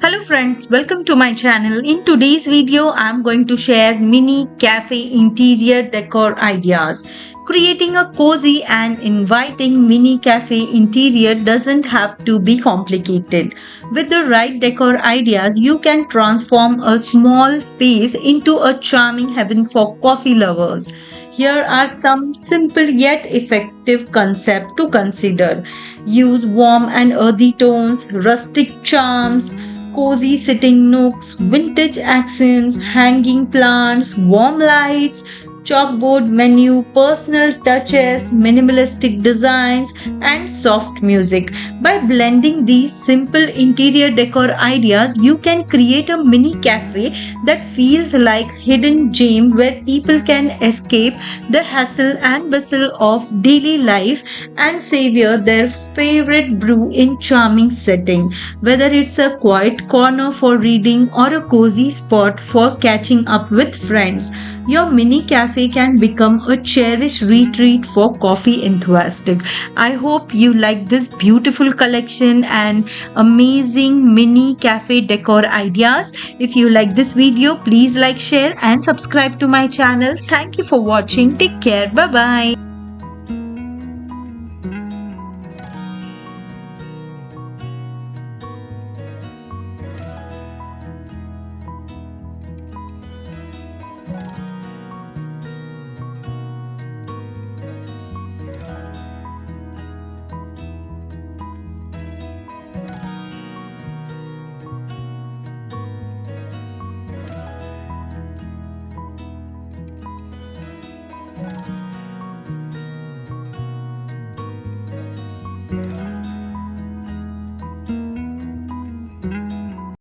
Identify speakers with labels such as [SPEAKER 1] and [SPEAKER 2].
[SPEAKER 1] Hello friends, welcome to my channel. In today's video, I'm going to share mini cafe interior decor ideas. Creating a cozy and inviting mini cafe interior doesn't have to be complicated. With the right decor ideas, you can transform a small space into a charming heaven for coffee lovers. Here are some simple yet effective concepts to consider. Use warm and earthy tones, rustic charms, cozy sitting nooks, vintage accents, hanging plants, warm lights, chalkboard menu, personal touches, minimalistic designs, and soft music. By blending these simple interior decor ideas, you can create a mini cafe that feels like hidden gem where people can escape the hassle and bustle of daily life and savor their favorite brew in charming setting. Whether it's a quiet corner for reading or a cozy spot for catching up with friends, your mini cafe can become a cherished retreat for coffee enthusiasts. I hope you like this beautiful collection and amazing mini cafe decor ideas. If you like this video, please like, share, and subscribe to my channel. Thank you for watching. Take care. Bye bye.